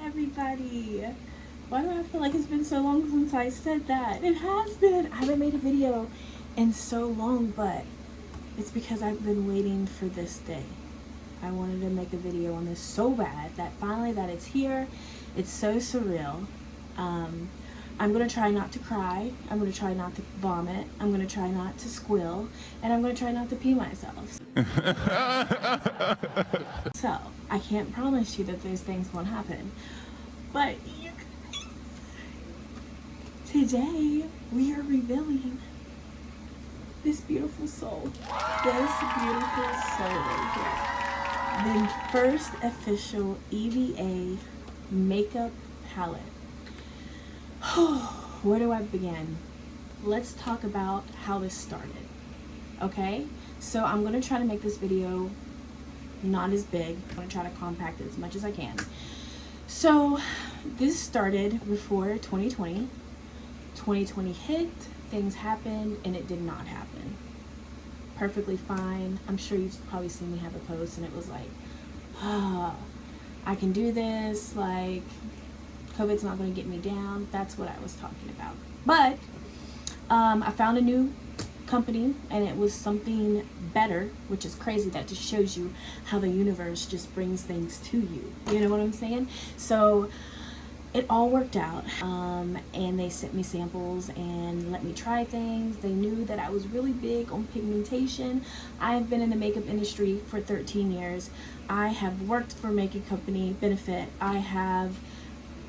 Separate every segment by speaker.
Speaker 1: everybody. Why do I feel like it's been so long since I said that? It has been. I haven't made a video in so long, but it's because I've been waiting for this day. I wanted to make a video on this so bad that finally that it's here. It's so surreal. I'm going to try not to cry. I'm going to try not to vomit. I'm going to try not to squeal. And I'm going to try not to pee myself. So, I can't promise you that those things won't happen. But you guys, today we are revealing this beautiful soul. This beautiful soul right here. The first official EVA makeup palette. Where do I begin? Let's talk about how this started. Okay, so I'm going to try to make this video not as big. I'm going to try to compact it as much as I can. So this started before 2020. 2020 hit, things happened, and it did not happen. Perfectly fine. I'm sure you've probably seen me have a post and it was like, I can do this, like COVID's not going to get me down. That's what I was talking about. But I found a new company and it was something better, which is crazy. That just shows you how the universe just brings things to you. You know what I'm saying? So it all worked out, and they sent me samples and let me try things. They knew that I was really big on pigmentation. I've been in the makeup industry for 13 years. I have worked for a makeup company, Benefit. I have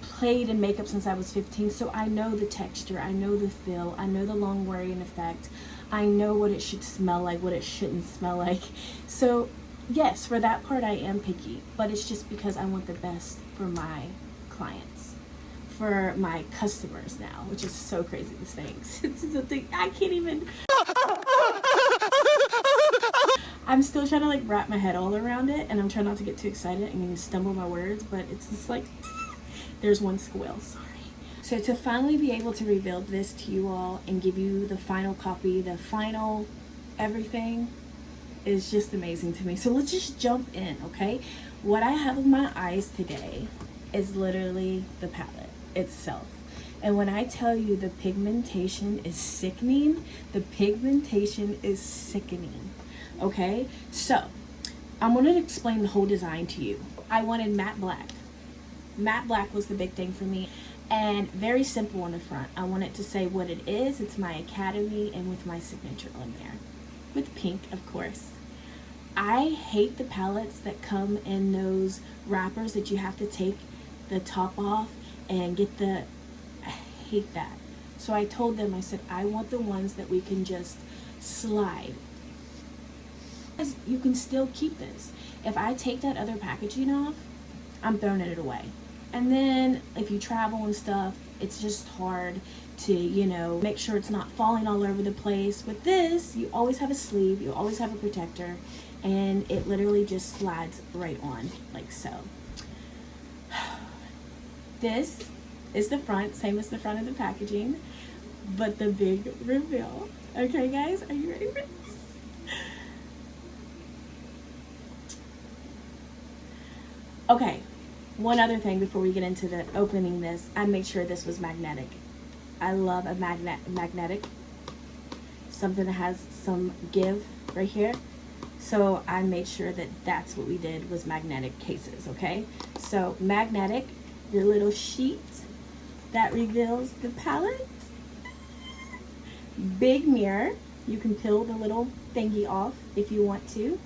Speaker 1: played in makeup since I was 15, so I know the texture, I know the feel, I know the long wearing effect, I know what it should smell like, what it shouldn't smell like. So yes, for that part I am picky, but it's just because I want the best for my clients, for my customers now, which is so crazy to say. It's the thing, I can't even I'm still trying to like wrap my head all around it, and I'm trying not to get too excited and stumble my words, but it's just like there's one squeal, sorry. So to finally be able to reveal this to you all and give you the final copy, the final everything, is just amazing to me. So let's just jump in, okay? What I have in my eyes today is literally the palette itself. And when I tell you the pigmentation is sickening, the pigmentation is sickening, okay? So I'm gonna explain the whole design to you. I wanted matte black. Matte black was the big thing for me, and very simple on the front. I want it to say what it is. It's my academy, and with my signature on there, with pink, of course. I hate the palettes that come in those wrappers that you have to take the top off and get the, I hate that. So I told them, I said, I want the ones that we can just slide. You can still keep this. If I take that other packaging off, I'm throwing it away. And then if you travel and stuff, it's just hard to, you know, make sure it's not falling all over the place. With this, you always have a sleeve, you always have a protector, and it literally just slides right on, like so. This is the front, same as the front of the packaging, but the big reveal. Okay guys, are you ready for this? Okay, one other thing before we get into the opening this, I made sure this was magnetic. I love a magnetic, something that has some give right here. So I made sure that that's what we did, was magnetic cases, okay? So magnetic, your little sheet that reveals the palette. Big mirror, you can peel the little thingy off if you want to.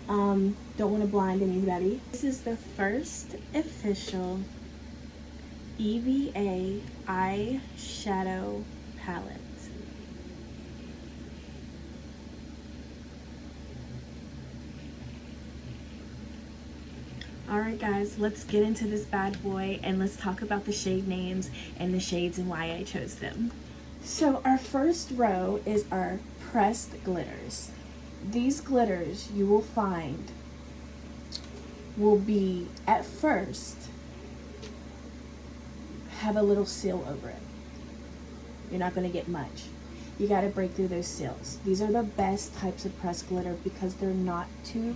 Speaker 1: Don't want to blind anybody. This is the first official EVA eyeshadow palette. Alright guys, let's get into this bad boy and let's talk about the shade names and the shades and why I chose them. So our first row is our pressed glitters. These glitters you will find will be, at first, have a little seal over it. You're not going to get much. You got to break through those seals. These are the best types of pressed glitter because they're not too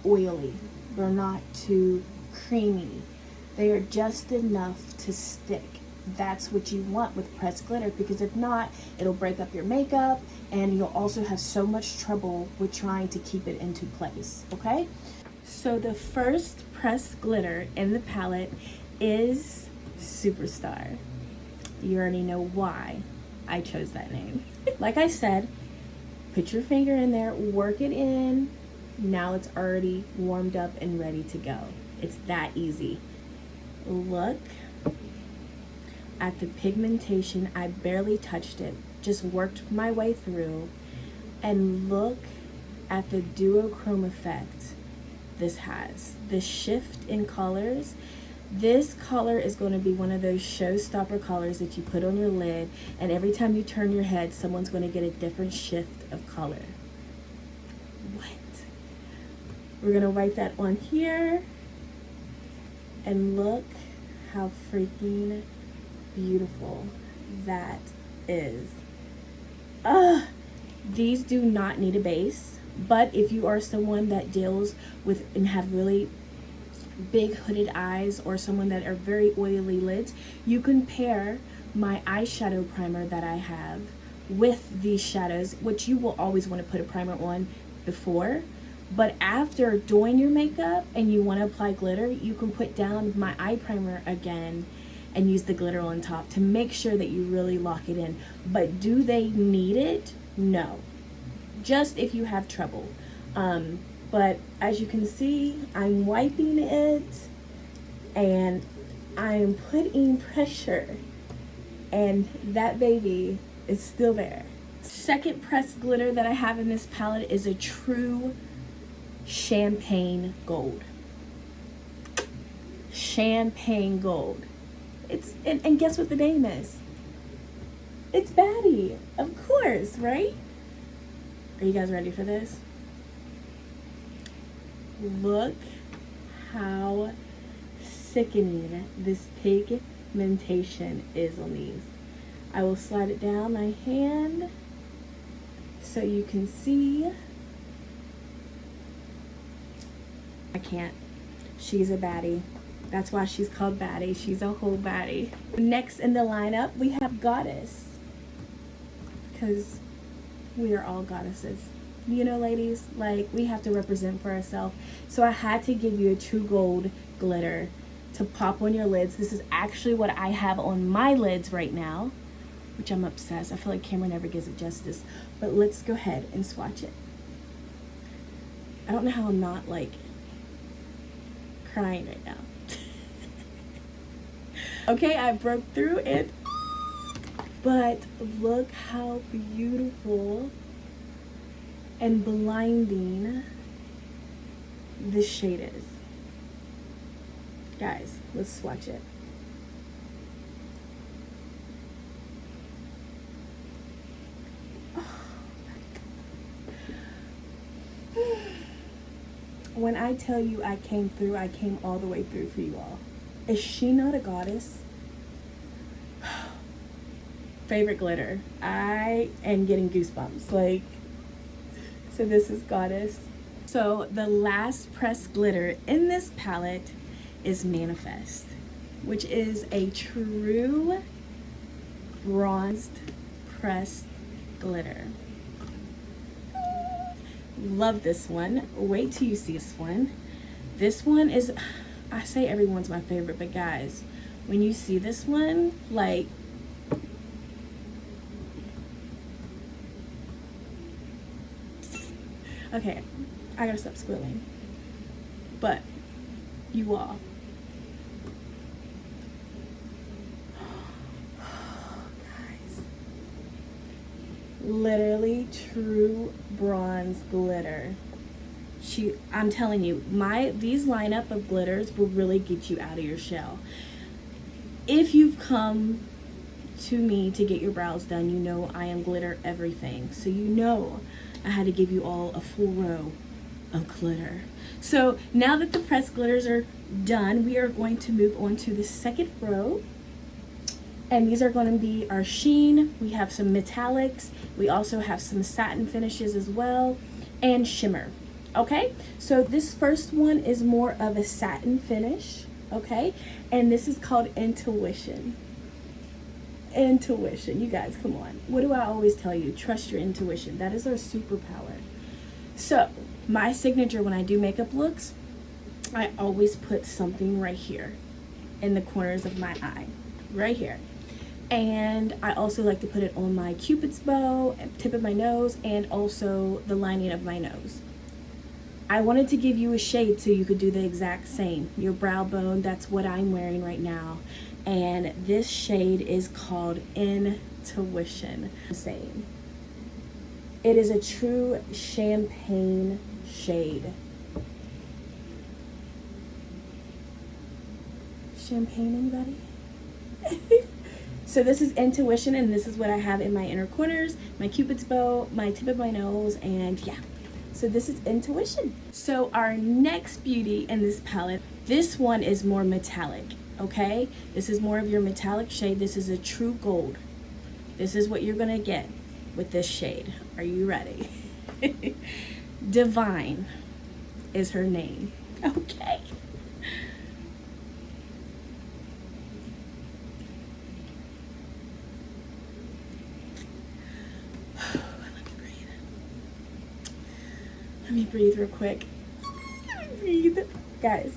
Speaker 1: oily. They're not too creamy. They are just enough to stick. That's what you want with pressed glitter, because if not, it'll break up your makeup and you'll also have so much trouble with trying to keep it into place, okay? So the first pressed glitter in the palette is Superstar. You already know why I chose that name. Like I said, put your finger in there, work it in. Now it's already warmed up and ready to go. It's that easy. Look at the pigmentation. I barely touched it, just worked my way through. And look at the duochrome effect this has. The shift in colors. This color is going to be one of those showstopper colors that you put on your lid, and every time you turn your head, someone's going to get a different shift of color. What? We're going to wipe that on here, and look how freaking beautiful that is. These do not need a base, but if you are someone that deals with and have really big hooded eyes, or someone that are very oily lids, you can pair my eyeshadow primer that I have with these shadows, which you will always want to put a primer on before, but after doing your makeup and you want to apply glitter, you can put down my eye primer again and use the glitter on top to make sure that you really lock it in. But do they need it? No, just if you have trouble. But as you can see, I'm wiping it and I'm putting pressure, and that baby is still there. Second pressed glitter that I have in this palette is a true champagne gold. Champagne gold. And guess what the name is? It's Batty, of course, right? Are you guys ready for this? Look how sickening this pigmentation is on these. I will slide it down my hand so you can see. I can't. She's a baddie. That's why she's called Batty. She's a whole baddie. Next in the lineup, we have Goddess, because we are all goddesses. You know, ladies, like, we have to represent for ourselves. So I had to give you a true gold glitter to pop on your lids. This is actually what I have on my lids right now, which I'm obsessed. I feel like camera never gives it justice. But let's go ahead and swatch it. I don't know how I'm not, like, crying right now. Okay, I broke through it. But look how beautiful and blinding this shade is. Guys, let's swatch it. When I tell you I came through, I came all the way through for you all. Is she not a goddess? Favorite glitter. I am getting goosebumps. Like, so this is Goddess. So the last pressed glitter in this palette is Manifest, which is a true bronzed pressed glitter. Love this one. Wait till you see this one. This one is, I say everyone's my favorite, but guys, when you see this one, like, okay, I gotta stop squealing. But you all, guys, literally true bronze glitter. I'm telling you, these lineup of glitters will really get you out of your shell. If you've come to me to get your brows done, you know I am glitter everything. So you know I had to give you all a full row of glitter. So now that the pressed glitters are done, we are going to move on to the second row. And these are going to be our sheen. We have some metallics. We also have some satin finishes as well, and shimmer. Okay, so this first one is more of a satin finish. okay? And this is called Intuition. Intuition, you guys, come on. What do I always tell you? Trust your intuition. That is our superpower. So, my signature when I do makeup looks, I always put something right here in the corners of my eye, right here. And I also like to put it on my Cupid's bow, tip of my nose, and also the lining of my nose. I wanted to give you a shade so you could do the exact same. Your brow bone, that's what I'm wearing right now. And this shade is called Intuition. Same. It is a true champagne shade. Champagne, anybody? So this is Intuition, and this is what I have in my inner corners, my Cupid's bow, my tip of my nose, and yeah. So this is Intuition. So our next beauty in this palette, this one is more metallic, okay? This is more of your metallic shade. This is a true gold. This is what you're gonna get with this shade. Are you ready? Divine is her name, okay? Let me breathe real quick. Let me breathe. Guys.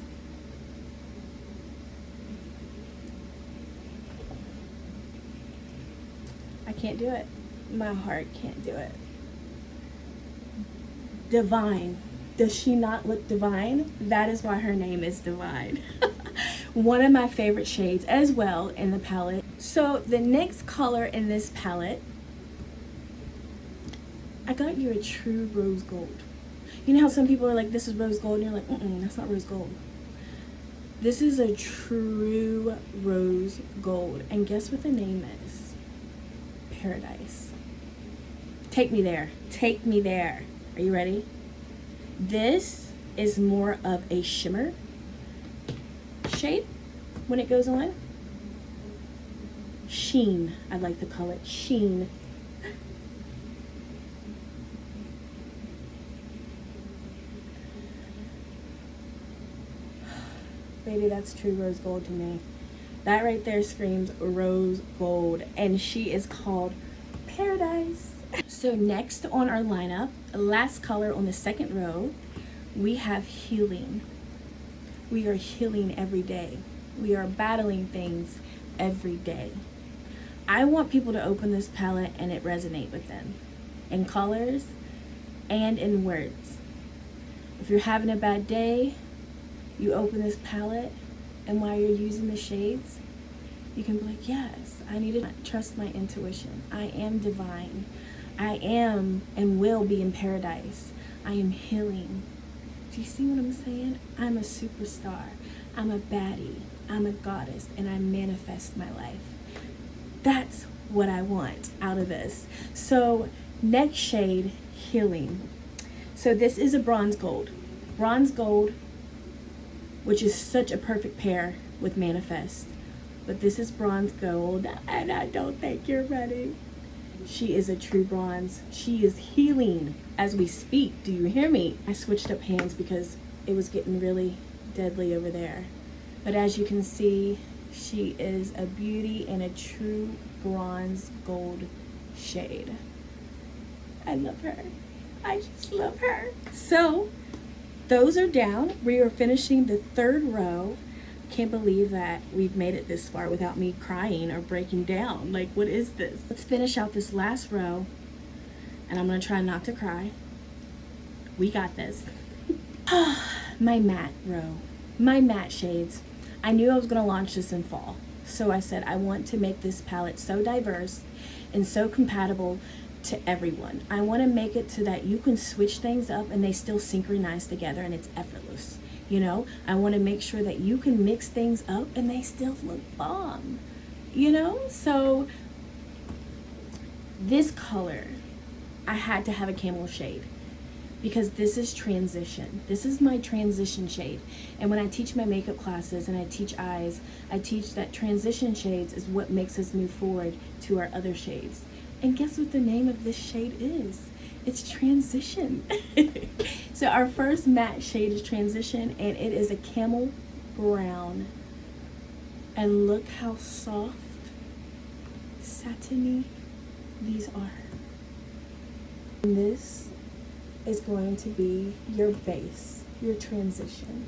Speaker 1: I can't do it. My heart can't do it. Divine. Does she not look divine? That is why her name is Divine. One of my favorite shades as well in the palette. So the next color in this palette, I got you a true rose gold. You know how some people are like, this is rose gold, and you're like, that's not rose gold. This is a true rose gold. And guess what the name is? Paradise. Take me there. Take me there. Are you ready? This is more of a shimmer shade when it goes on. Sheen. I'd like to call it sheen. Baby, that's true rose gold to me. That right there screams rose gold, and she is called Paradise. So next on our lineup, last color on the second row, we have healing. We are healing every day. We are battling things every day. I want people to open this palette and it resonate with them in colors and in words. If you're having a bad day, you open this palette, and while you're using the shades, you can be like, yes, I need to trust my intuition. I am divine. I am and will be in paradise. I am healing. Do you see what I'm saying? I'm a superstar. I'm a baddie. I'm a goddess, and I manifest my life. That's what I want out of this. So next shade, healing. So this is a bronze gold. Bronze gold, which is such a perfect pair with Manifest. But this is bronze gold, and I don't think you're ready. She is a true bronze. She is healing as we speak. Do you hear me? I switched up hands because it was getting really deadly over there. But as you can see, she is a beauty in a true bronze gold shade. I love her. I just love her. So those are down. We are finishing the third row. Can't believe that we've made it this far without me crying or breaking down. Like, what is this? Let's finish out this last row, and I'm gonna try not to cry. We got this. My matte row, my matte shades. I knew I was gonna launch this in fall, so I said I want to make this palette so diverse and so compatible to everyone. I want to make it so that you can switch things up and they still synchronize together and it's effortless. You know, I want to make sure that you can mix things up and they still look bomb. You know, so this color, I had to have a camel shade because this is transition. This is my transition shade. And when I teach my makeup classes and I teach eyes, I teach that transition shades is what makes us move forward to our other shades. And guess what the name of this shade is? It's Transition. So our first matte shade is Transition, and it is a camel brown And look how soft, satiny these are. And this is going to be your base, your transition.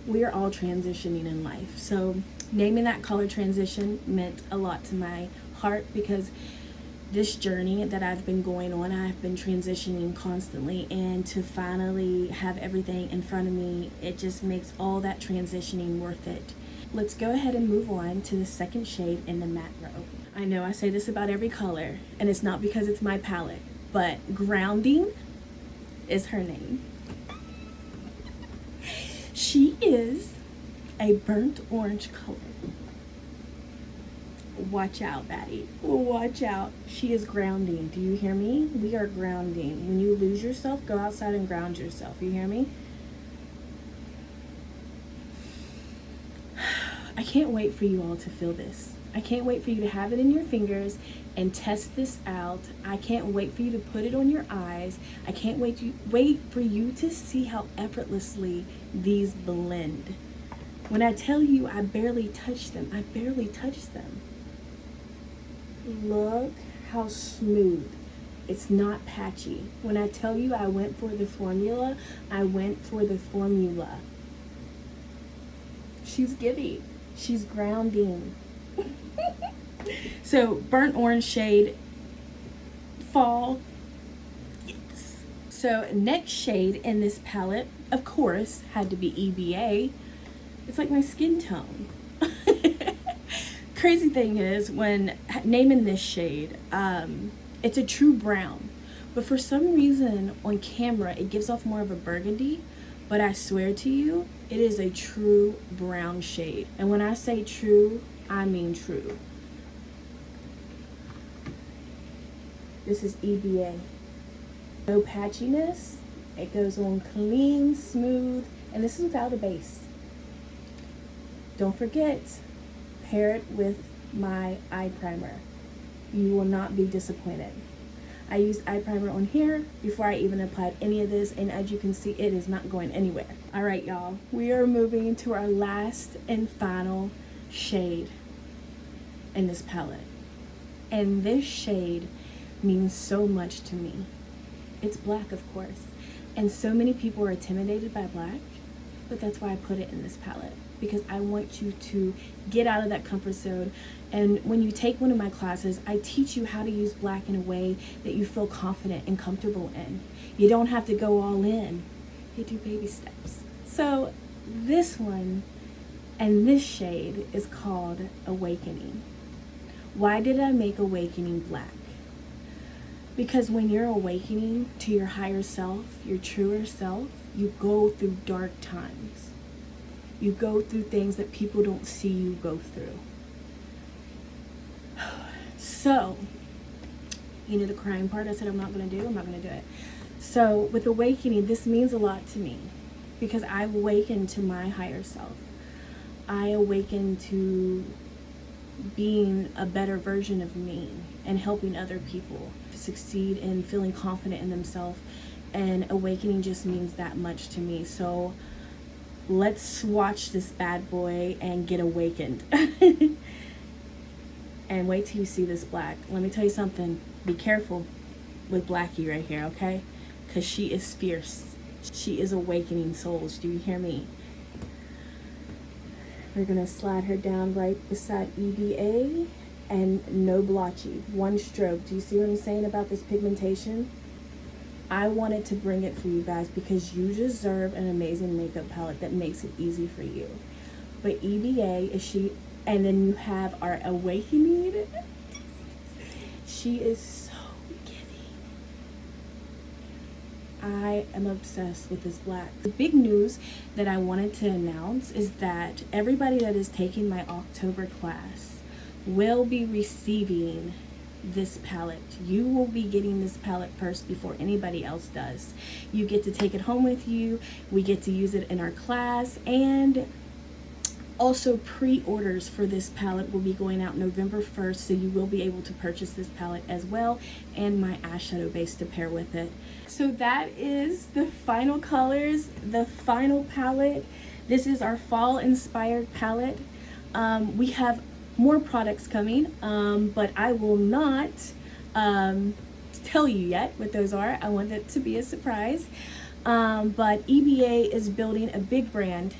Speaker 1: We are all transitioning in life. So naming that color transition meant a lot to my heart, because this journey that I've been going on, I've been transitioning constantly, and to finally have everything in front of me, it just makes all that transitioning worth it. Let's go ahead and move on to the second shade in the matte row. I know I say this about every color, and it's not because it's my palette, but Grounding is her name. She is a burnt orange color. Watch out, Batty. Watch out. She is grounding. Do you hear me? We are grounding. When you lose yourself, go outside and ground yourself. You hear me? I can't wait for you all to feel this. I can't wait for you to have it in your fingers and test this out. I can't wait for you to put it on your eyes. I can't wait for you to see how effortlessly these blend. When I tell you I barely touch them, I barely touch them. Look how smooth. It's not patchy. When I tell you I went for the formula, I went for the formula. She's giving. She's grounding. So, burnt orange shade, fall. Yes. So, next shade in this palette, of course, had to be EBA. It's like my skin tone. Crazy thing is, when naming this shade, it's a true brown, but for some reason on camera it gives off more of a burgundy, but I swear to you, it is a true brown shade. And when I say true, I mean true. This is EBA. No patchiness. It goes on clean, smooth, and this is without a base. Don't forget, pair it with my eye primer. You will not be disappointed. I used eye primer on here before I even applied any of this, and as you can see, it is not going anywhere. All right, y'all, we are moving into our last and final shade in this palette. And this shade means so much to me. It's black, of course, and so many people are intimidated by black, but that's why I put it in this palette, because I want you to get out of that comfort zone. And when you take one of my classes, I teach you how to use black in a way that you feel confident and comfortable in. You don't have to go all in. You do baby steps. So this one and this shade is called Awakening. Why did I make Awakening black? Because when you're awakening to your higher self, your truer self, you go through dark times. You go through things that people don't see you go through. So, you know the crying part I said I'm not going to do? I'm not going to do it. So, with Awakening, this means a lot to me, because I awaken to my higher self. I awaken to being a better version of me and helping other people succeed and feeling confident in themselves. And Awakening just means that much to me. So let's swatch this bad boy and get awakened. And wait till you see this black. Let me tell you something. Be careful with Blackie right here, okay? Because she is fierce. She is awakening souls. Do you hear me? We're going to slide her down right beside EBA, and no blotchy. One stroke. Do you see what I'm saying about this pigmentation? I wanted to bring it for you guys because you deserve an amazing makeup palette that makes it easy for you. But EBA is she, and then you have our Awakening. She is so giving. I am obsessed with this black. The big news that I wanted to announce is that everybody that is taking my October class will be receiving this palette. You will be getting this palette first before anybody else does. You get to take it home with you. We get to use it in our class, and also pre-orders for this palette will be going out November 1st, so you will be able to purchase this palette as well, and my eyeshadow base to pair with it. So that is the final colors, the final palette. This is our fall inspired palette. We have more products coming, but I will not tell you yet what those are. I want it to be a surprise. But EBA is building a big brand.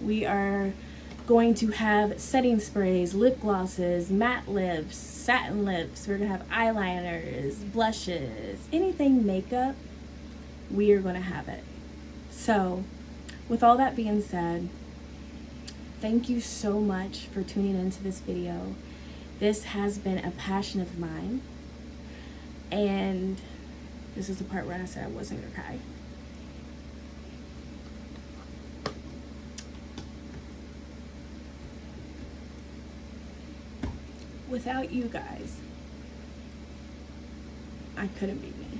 Speaker 1: We are going to have setting sprays, lip glosses, matte lips, satin lips. We're gonna have eyeliners, blushes, anything makeup, we are gonna have it. So with all that being said, thank you so much for tuning into this video. This has been a passion of mine, and this is the part where I said I wasn't gonna cry. Without you guys, I couldn't be me.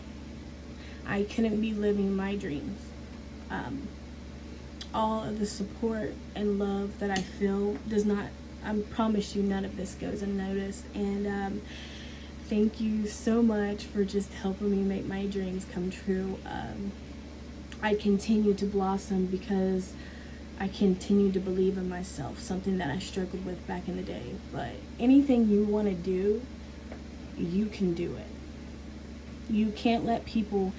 Speaker 1: I couldn't be living my dreams. All of the support and love that I feel does not, I promise you, none of this goes unnoticed. And thank you so much for just helping me make my dreams come true. I continue to blossom because I continue to believe in myself, something that I struggled with back in the day. But anything you want to do, you can do it. You can't let people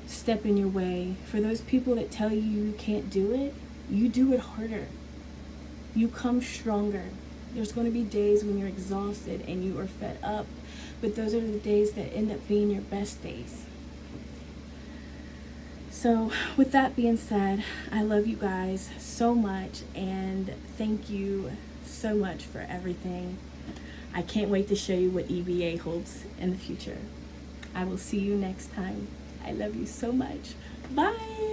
Speaker 1: step in your way. For those people that tell you you can't do it, you do it harder. You come stronger. There's going to be days when you're exhausted and you are fed up, but those are the days that end up being your best days. So with that being said, I love you guys so much, and thank you so much for everything. I can't wait to show you what EBA holds in the future. I will see you next time. I love you so much. Bye.